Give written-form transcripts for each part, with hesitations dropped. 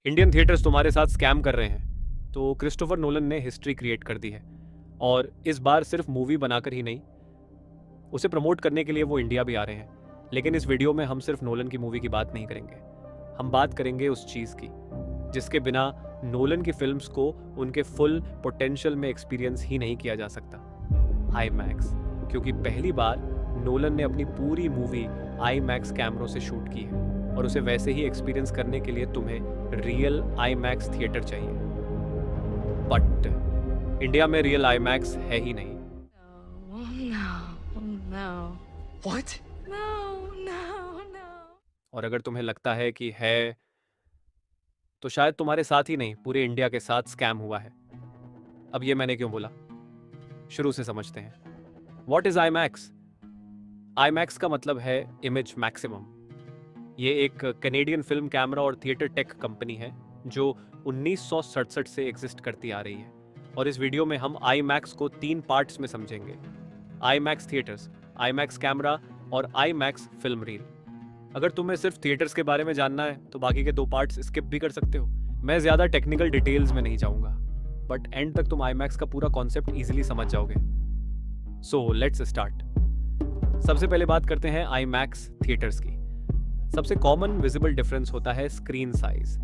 Indian theatres तुम्हारे साथ scam कर रहे हैं, तो क्रिस्टोफर नोलन ने हिस्ट्री क्रिएट कर दी है। और इस बार सिर्फ मूवी बनाकर ही नहीं, उसे प्रमोट करने के लिए वो इंडिया भी आ रहे हैं। लेकिन इस वीडियो में हम सिर्फ नोलन की मूवी की बात नहीं करेंगे, हम बात करेंगे उस चीज़ की जिसके बिना नोलन की फिल्म्स को उनके फुल पोटेंशियल में एक्सपीरियंस ही नहीं किया जा सकता, आई मैक्स। क्योंकि पहली बार नोलन ने अपनी पूरी मूवी आई मैक्स कैमरों से शूट की है, और उसे वैसे ही एक्सपीरियंस करने के लिए तुम्हें रियल आई मैक्स थिएटर चाहिए। बट इंडिया में रियल आई मैक्स है ही नहीं। No. What? No. और अगर तुम्हें लगता है कि है, तो शायद तुम्हारे साथ ही नहीं, पूरे इंडिया के साथ स्कैम हुआ है। अब ये मैंने क्यों बोला, शुरू से समझते हैं। What is I max? I max का मतलब है इमेज मैक्सिमम। ये एक कैनेडियन फिल्म कैमरा और थिएटर टेक कंपनी है जो 1967 से एग्जिस्ट करती आ रही है। और इस वीडियो में हम आई मैक्स को 3 पार्ट्स में समझेंगे: I max theatres, I max camera और आई मैक्स फिल्म रील। अगर तुम्हें सिर्फ थिएटर्स के बारे में जानना है तो बाकी के 2 पार्ट्स स्किप भी कर सकते हो। मैं ज़्यादा टेक्निकल डिटेल्स में नहीं जाऊंगा, बट एंड तक तुम आई मैक्स का पूरा कॉन्सेप्ट ईजिली समझ जाओगे। So let's start. सबसे पहले बात करते हैं आई मैक्स थिएटर्स की। सबसे कॉमन विजिबल डिफरेंस होता है स्क्रीन साइज।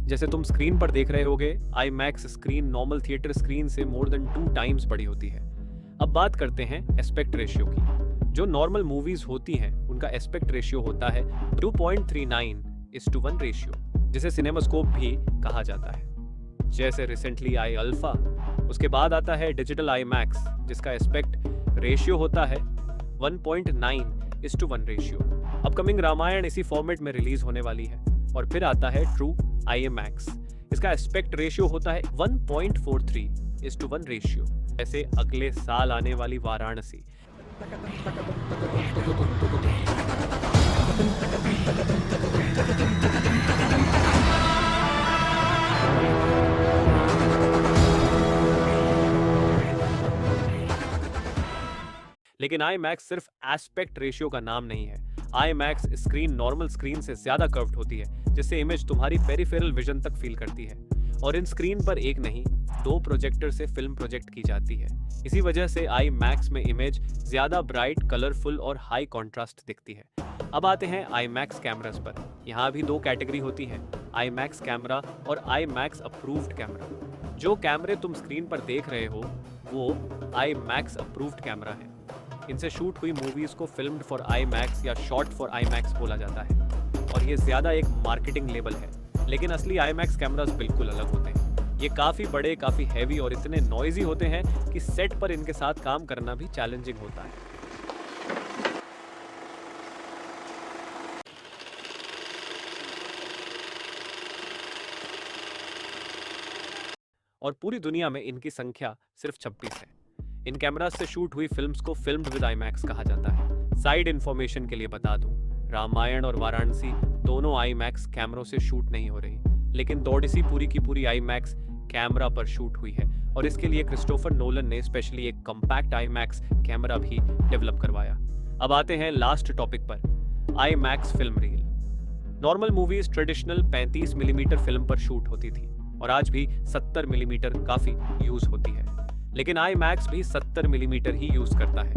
जैसे तुम स्क्रीन पर देख रहे होगे, I max screen normal theatre screen से मोर देन 2 टाइम्स बड़ी होती है। अब बात करते हैं एस्पेक्ट रेशियो की। जो नॉर्मल मूवीज होती हैं उनका एस्पेक्ट रेशियो होता है 2.39:1 रेशियो, जिसे सिनेमास्कोप भी कहा जाता है। जैसे रिसेंटली आई अल्फा, उसके बाद आता है डिजिटल आई मैक्स जिसका एस्पेक्ट रेशियो होता है 1.9:1 रेशियो। अपकमिंग रामायण इसी फॉर्मेट में रिलीज होने वाली है। और फिर आता है ट्रू आई मैक्स, इसका एस्पेक्ट रेशियो होता है 1.43:1 रेशियो। ऐसे अगले साल आने वाली वाराणसी, लेकिन आई मैक्स सिर्फ एस्पेक्ट रेशियो का नाम नहीं है। I max screen normal screen से ज्यादा कर्व्ड होती है, जिससे इमेज तुम्हारी पेरिफेरल विजन तक फील करती है। और इन स्क्रीन पर एक नहीं, 2 प्रोजेक्टर से फिल्म प्रोजेक्ट की जाती है। इसी वजह से आई मैक्स में इमेज ज्यादा ब्राइट, कलरफुल और हाई कॉन्ट्रास्ट दिखती है। अब आते हैं आई मैक्स कैमरास पर। यहाँ भी 2 कैटेगरी होती है, आई मैक्स कैमरा और आई मैक्स अप्रूव्ड कैमरा। जो कैमरे तुम स्क्रीन पर देख रहे हो वो आई मैक्स अप्रूव्ड कैमरा है। इनसे शूट हुई मूवीज को फिल्म्ड फॉर आई मैक्स या शॉट फॉर आई मैक्स बोला जाता है। और ये ज्यादा एक मार्केटिंग लेबल है, लेकिन असली आई मैक्स कैमरास बिल्कुल अलग होते हैं। ये काफ़ी बड़े, काफ़ी हैवी और इतने नॉइजी होते हैं कि सेट पर इनके साथ काम करना भी चैलेंजिंग होता है। और पूरी दुनिया में इनकी संख्या सिर्फ 26 है। इन कैमरास से शूट हुई फिल्म्स को फिल्म्ड विद आई मैक्स कहा जाता है। साइड इन्फॉर्मेशन के लिए बता दूं, रामायण और वाराणसी दोनों आई मैक्स कैमरों से शूट नहीं हो रही, लेकिन दौड़िसी पूरी की पूरी आई मैक्स कैमरा पर शूट हुई है। और इसके लिए क्रिस्टोफर नोलन ने स्पेशली एक कॉम्पैक्ट आई मैक्स कैमरा भी डेवलप करवाया। अब आते हैं लास्ट टॉपिक पर, I max film reel. Normal movies traditional 35 millimetre film पर शूट होती थी, और आज भी 70 मिलीमीटर काफी यूज होती है। लेकिन आई मैक्स भी 70 मिलीमीटर ही यूज करता है।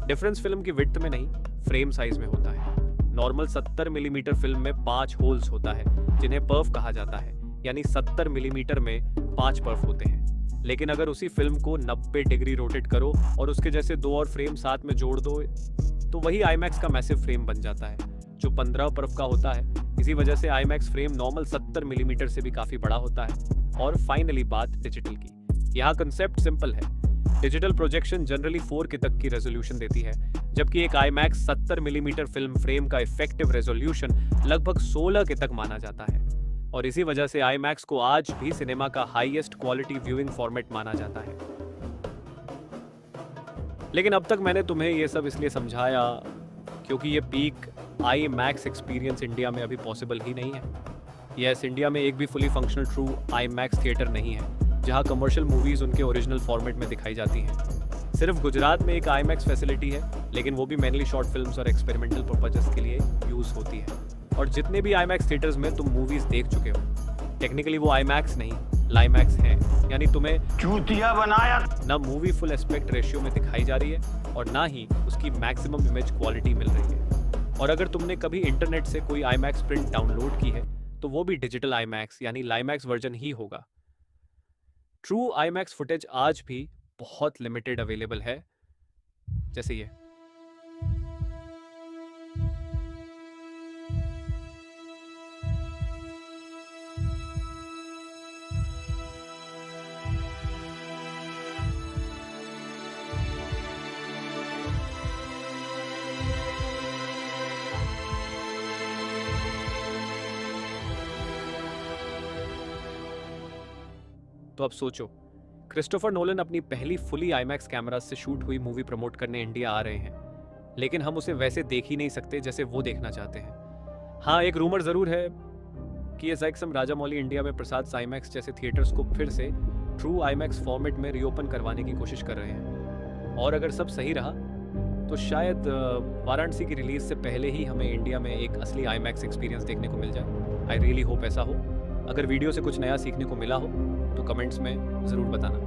डिफरेंस फिल्म की विड्थ में नहीं, फ्रेम साइज में होता है। नॉर्मल 70 मिलीमीटर फिल्म में 5 होल्स होता है, जिन्हें पर्फ कहा जाता है, यानी 70 मिलीमीटर में 5 पर्फ होते हैं। लेकिन अगर उसी फिल्म को 90 डिग्री रोटेट करो और उसके जैसे 2 और फ्रेम साथ में जोड़ दो, तो वही आई मैक्स का मैसिव फ्रेम बन जाता है, जो 15 पर्फ का होता है। इसी वजह से I max frame normal 70 millimetre से भी काफी बड़ा होता है। और फाइनली बात डिजिटल की। यहाँ कंसेप्ट सिंपल है। डिजिटल प्रोजेक्शन जनरली 4K तक की रेजोल्यूशन देती है, जबकि एक I max 70 millimetre film frame का इफेक्टिव रेजोल्यूशन लगभग 16K तक माना जाता है। और इसी वजह से आई मैक्स को आज भी सिनेमा का हाईएस्ट क्वालिटी व्यूइंग फॉर्मेट माना जाता है। लेकिन अब तक मैंने तुम्हें ये सब इसलिए समझाया क्योंकि ये peak I max experience India में अभी पॉसिबल ही नहीं है। यस, इंडिया में एक भी fully functional true I max theatre नहीं है जहां कमर्शियल मूवीज उनके ओरिजिनल फॉर्मेट में दिखाई जाती हैं। सिर्फ गुजरात में एक आई मैक्स फैसिलिटी है, लेकिन वो भी मेनली शॉर्ट फिल्म्स और एक्सपेरिमेंटल पर्पजेस के लिए यूज़ होती है। और जितने भी आई मैक्स थिएटर्स में तुम मूवीज़ देख चुके हो, टेक्निकली वो आईमैक्स नहीं, लाइमैक्स हैं, यानी तुम्हें चूतिया बनाया। ना मूवी फुल एस्पेक्ट रेशियो में दिखाई जा रही है और ना ही उसकी मैक्सिमम इमेज क्वालिटी मिल रही है। और अगर तुमने कभी इंटरनेट से कोई आईमैक्स प्रिंट डाउनलोड की है तो वो भी डिजिटल आईमैक्स यानी लाइमैक्स वर्जन ही होगा। ट्रू आईमैक्स फुटेज आज भी बहुत लिमिटेड अवेलेबल है, जैसे ये। तो अब सोचो, क्रिस्टोफर नोलन अपनी पहली फुली आईमैक्स कैमरा से शूट हुई मूवी प्रमोट करने इंडिया आ रहे हैं, लेकिन हम उसे वैसे देख ही नहीं सकते जैसे वो देखना चाहते हैं। हाँ, एक रूमर जरूर है कि एसएक्सएम राजामौली इंडिया में प्रसाद आईमैक्स जैसे थिएटर्स को फिर से ट्रू आईमैक्स फॉर्मेट में रीओपन करवाने की कोशिश कर रहे हैं। और अगर सब सही रहा तो शायद वाराणसी की रिलीज से पहले ही हमें इंडिया में एक असली आईमैक्स एक्सपीरियंस देखने को मिल जाए। आई रियली होप ऐसा हो। अगर वीडियो से कुछ नया सीखने को मिला हो तो कमेंट्स में ज़रूर बताना।